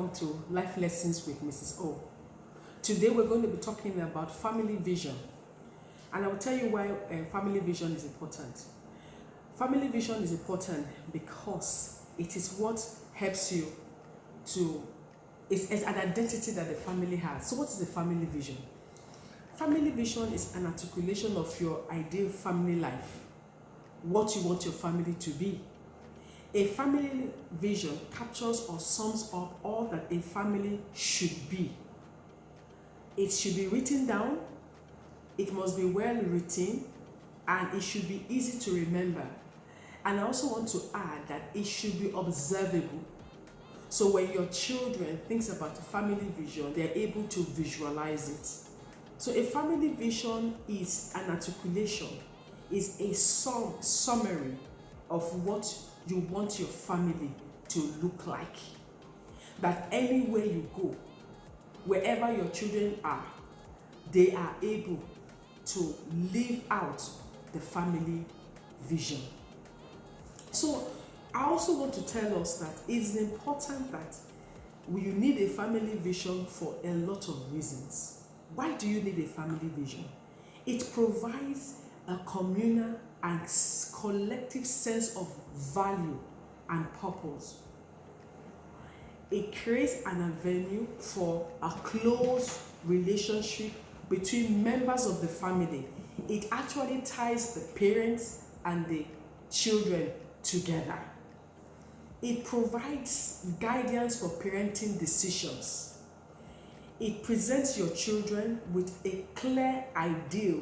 welcome to Life Lessons with Mrs. O. Today we're going to be talking about family vision, and I will tell you why family vision is important. Family vision is important because it is what helps you to, it's an identity that the family has. So what is the family vision? Family vision is an articulation of your ideal family life, what you want your family to be. A family vision captures or sums up all that a family should be. It should be written down, it must be well written, and it should be easy to remember. And I also want to add that it should be observable. So when your children think about a family vision, they're able to visualize it. So a family vision is an articulation, is a summary of what you want your family to look like. That anywhere you go, wherever your children are, they are able to live out the family vision. So I also want to tell us that it's important that you need a family vision for a lot of reasons. Why do you need a family vision? It provides a communal and collective sense of value and purpose. It creates an avenue for a close relationship between members of the family. It actually ties the parents and the children together. It provides guidance for parenting decisions. It presents your children with a clear ideal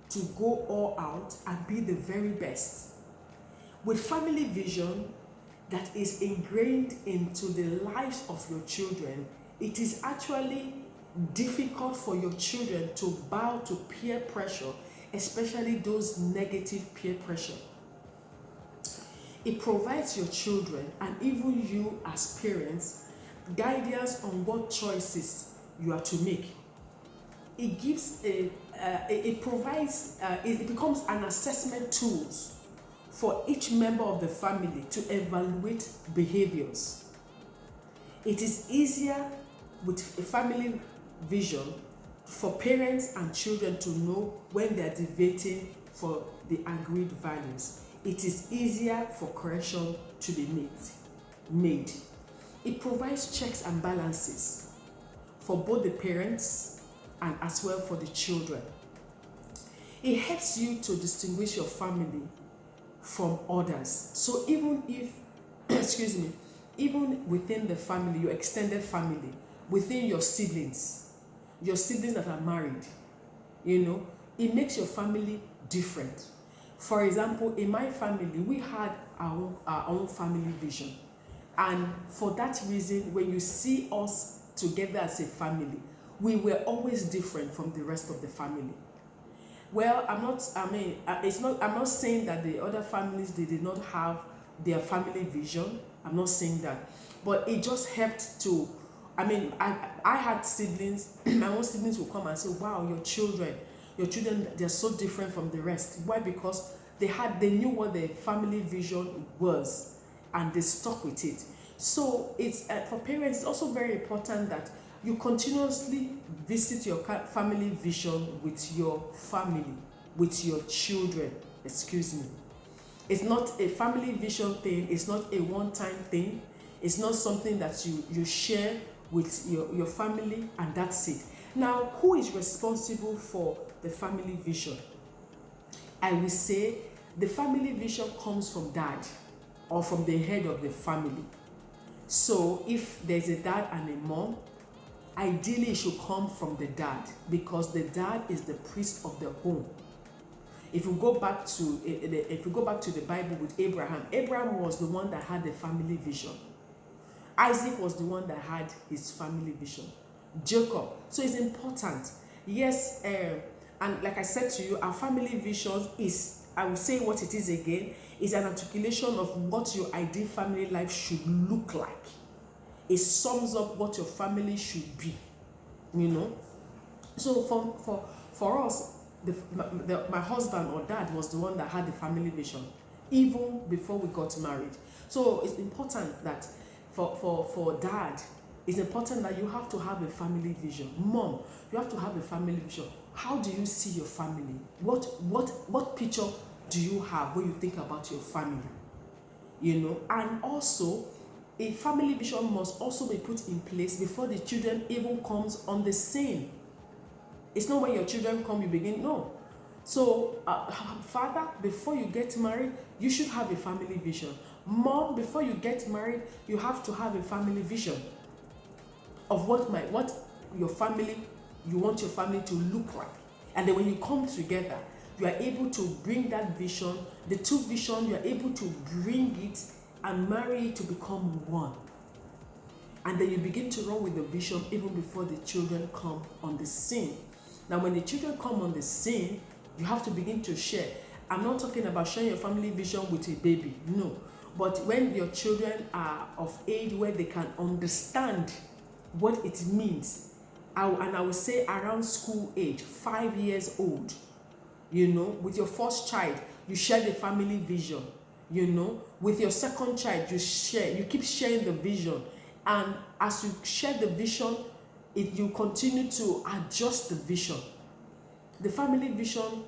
to go all out and be the very best. With family vision that is ingrained into the lives of your children, it is actually difficult for your children to bow to peer pressure, especially those negative peer pressure. It provides your children, and even you as parents, guidance on what choices you are to make. It gives it becomes an assessment tools for each member of the family to evaluate behaviors. It is easier with a family vision for parents and children to know when they are deviating for the agreed values. It is easier for correction to be made. It provides checks and balances for both the parents and as well for the children. It helps you to distinguish your family from others. So even if, even within the family, your extended family, within your siblings that are married, it makes your family different. For example, in my family, we had our own family vision. And for that reason, when you see us together as a family, we were always different from the rest of the family. Well, I'm not saying that the other families, they did not have their family vision. I'm not saying that. But it just helped to, I had siblings, my own siblings will come and say, wow, your children, they're so different from the rest. Why? Because they knew what their family vision was and they stuck with it. So it's for parents, it's also very important that you continuously visit your family vision with your family, with your children, It's not a family vision thing, it's not a one-time thing, it's not something that you share with your family and that's it. Now, who is responsible for the family vision? I will say the family vision comes from dad or from the head of the family. So if there's a dad and a mom, ideally it should come from the dad because the dad is the priest of the home. If you go back to the Bible with Abraham was the one that had the family vision. Isaac was the one that had his family vision. Jacob. So it's important. Yes, and like I said to you, our family vision is, I will say what it is again, is an articulation of what your ideal family life should look like. It sums up what your family should be, So for us, my husband or dad was the one that had the family vision, even before we got married. So it's important that for dad it's important that you have to have a family vision. Mom, you have to have a family vision. How do you see your family? What picture do you have when you think about your family? You know, and also a family vision must also be put in place before the children even comes on the scene. It's not when your children come you begin, no. So father, before you get married, you should have a family vision. Mom, before you get married, you have to have a family vision of what your family, you want your family to look like. And then when you come together, you are able to bring that vision, the two vision, you are able to bring it and marry it to become one. And then you begin to run with the vision even before the children come on the scene. Now, when the children come on the scene, you have to begin to share. I'm not talking about sharing your family vision with a baby, no. But when your children are of age where they can understand what it means, I will say around school age, 5 years old, you know, with your first child, you share the family vision, you know, with your second child, you keep sharing the vision. And as you share the vision, you continue to adjust the vision. The family vision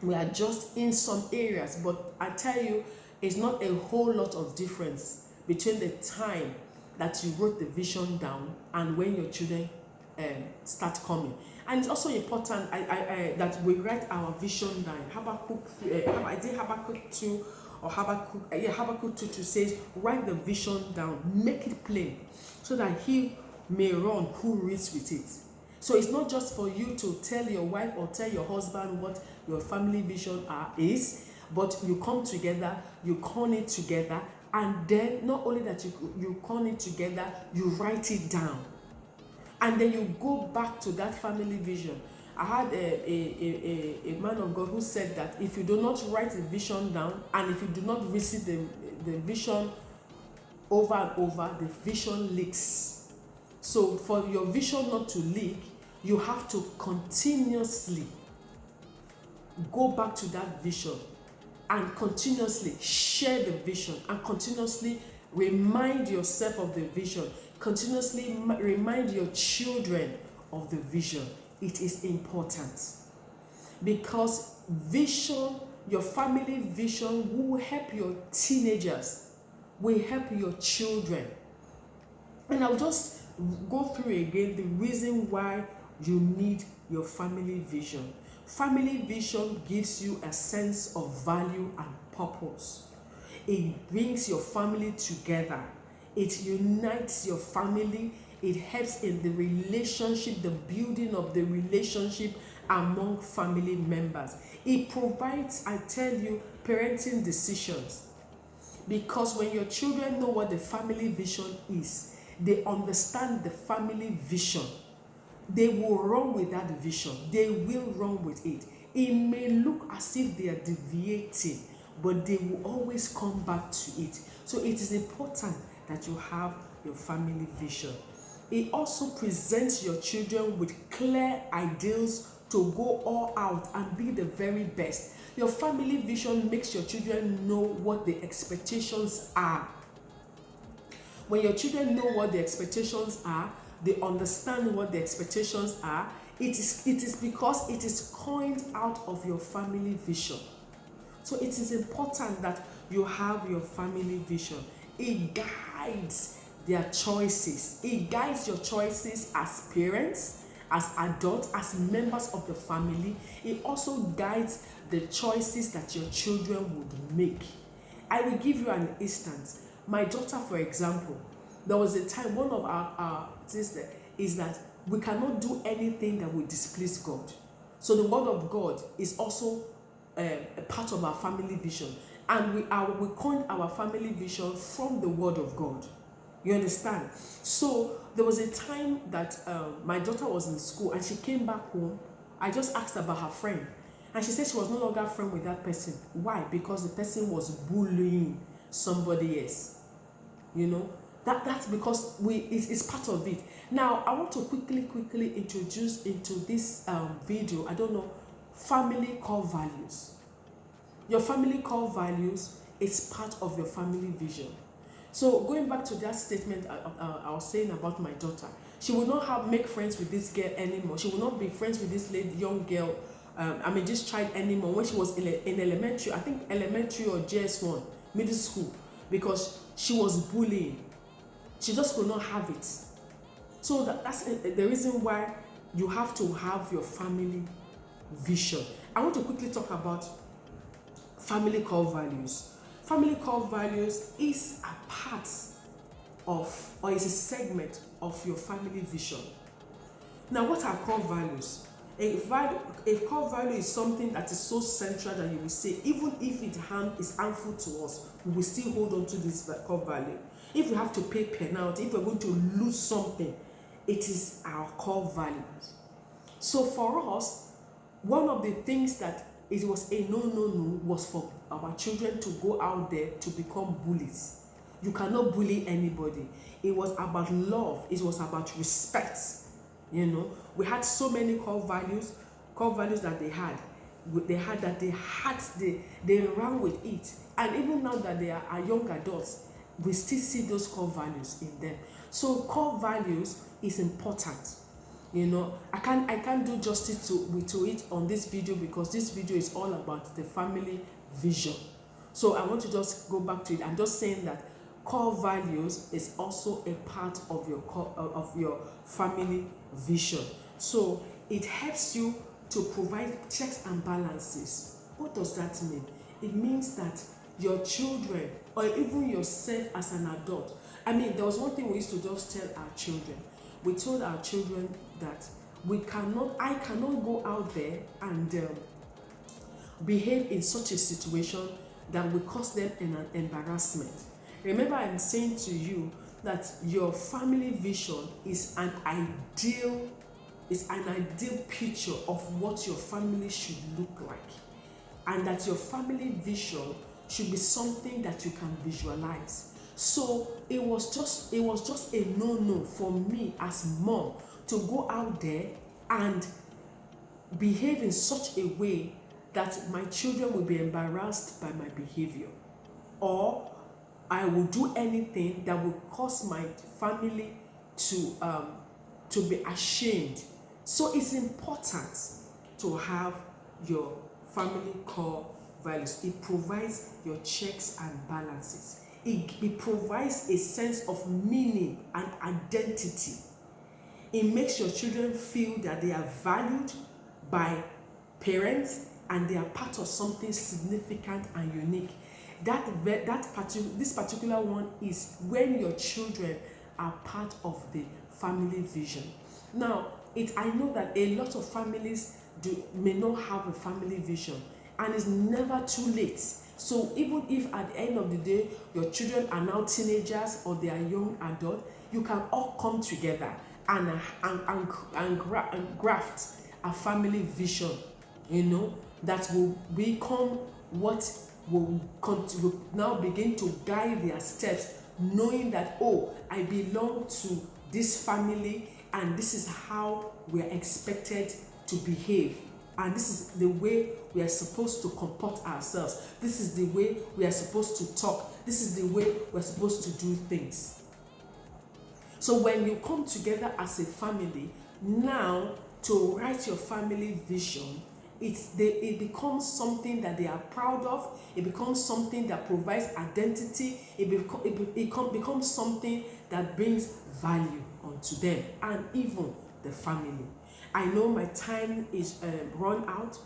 will adjust in some areas, but I tell you, it's not a whole lot of difference between the time that you wrote the vision down and when your children start coming. And it's also important that we write our vision down. Habakkuk 2 or Habakkuk 2 says, write the vision down, make it plain, so that he may run who reads with it. So it's not just for you to tell your wife or tell your husband what your family vision is, but you come together, you con it together, and then not only that you con it together, you write it down. And then you go back to that family vision. I had a man of God who said that if you do not write the vision down, and if you do not visit the vision over and over, the vision leaks. So for your vision not to leak, you have to continuously go back to that vision and continuously share the vision and continuously remind yourself of the vision, continuously remind your children of the vision. It is important because vision, your family vision, will help your teenagers, will help your children. And I'll just go through again the reason why you need your family vision. Family vision gives you a sense of value and purpose. It brings your family together. It unites your family. It helps in the relationship, the building of the relationship among family members. It provides, I tell you, parenting decisions. Because when your children know what the family vision is, they understand the family vision, they will run with that vision. They will run with it. It may look as if they are deviating, but they will always come back to it. So it is important that you have your family vision. It also presents your children with clear ideals to go all out and be the very best. Your family vision makes your children know what the expectations are. When your children know what the expectations are, they understand what the expectations are, it is because it is coined out of your family vision. So it is important that you have your family vision. It guides their choices. It guides your choices as parents, as adults, as members of the family. It also guides the choices that your children would make. I will give you an instance. My daughter, for example, there was a time, one of our things is that we cannot do anything that will displease God. So the word of God is also a part of our family vision. And we coined our family vision from the word of God. You understand? So there was a time that my daughter was in school and she came back home. I just asked about her friend. And she said she was no longer a friend with that person. Why? Because the person was bullying somebody else. You know? That's because it's part of it. Now, I want to quickly introduce into this video, I don't know, family core values. Your family core values is part of your family vision. So going back to that statement I was saying about my daughter, she will not make friends with this girl anymore. She will not be friends with this young girl, this child anymore. When she was in elementary, I think elementary or JS1, middle school, because she was bullying. She just could not have it. So that's the reason why you have to have your family vision. I want to quickly talk about family core values. Family core values is a part of, or is a segment of your family vision. Now, what are core values? A core value is something that is so central that you will say, even if it is harmful to us, we will still hold on to this core value. If we have to pay penalty, if we're going to lose something, it is our core values. So for us, one of the things that it was a no was for our children to go out there to become bullies. You cannot bully anybody. It was about love. It was about respect. You know, we had so many core values that they had. They ran with it. And even now that they are young adults, we still see those core values in them. So core values is important. You know, I can't do justice to it on this video, because this video is all about the family vision. So I want to just go back to it. I'm just saying that core values is also a part of your family vision. So it helps you to provide checks and balances. What does that mean? It means that your children, or even yourself as an adult, there was one thing we used to just tell our children. We told our children that I cannot go out there and behave in such a situation that will cause them an embarrassment. Remember, I'm saying to you that your family vision is an ideal picture of what your family should look like, and that your family vision should be something that you can visualize. So it was just a no for me as mom to go out there and behave in such a way that my children will be embarrassed by my behavior, or I will do anything that will cause my family to be ashamed. So it's important to have your family core values. It provides your checks and balances. It provides a sense of meaning and identity. It makes your children feel that they are valued by parents and they are part of something significant and unique. This particular one is when your children are part of the family vision. Now, I know that a lot of families may not have a family vision, and it's never too late. So even if at the end of the day your children are now teenagers or they are young adults, you can all come together and graft a family vision, that will become what will now begin to guide their steps, knowing that, I belong to this family and this is how we are expected to behave. And this is the way we are supposed to comport ourselves. This is the way we are supposed to talk. This is the way we're supposed to do things. So when you come together as a family, now to write your family vision, it becomes something that they are proud of. It becomes something that provides identity. It becomes something that brings value onto them and even the family. I know my time is run out.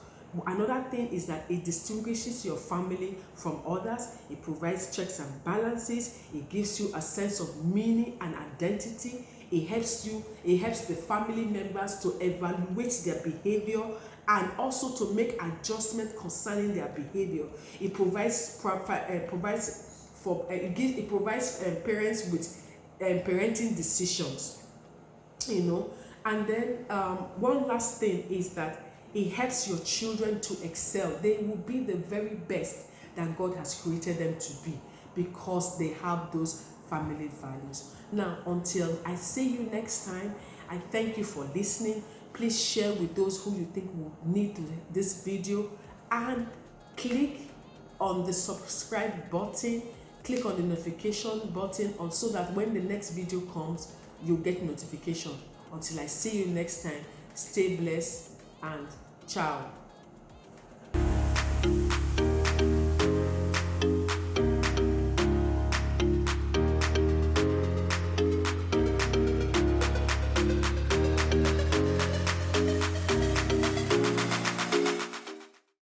Another thing is that it distinguishes your family from others. It provides checks and balances. It gives you a sense of meaning and identity. It helps the family members to evaluate their behavior and also to make adjustments concerning their behavior. It provides parents with parenting decisions, And then one last thing is that it helps your children to excel. They will be the very best that God has created them to be because they have those family values. Now, until I see you next time, I thank you for listening. Please share with those who you think will need this video and click on the subscribe button. click on the notification button on so that when the next video comes, you'll get notification. Until I see you next time, stay blessed and ciao.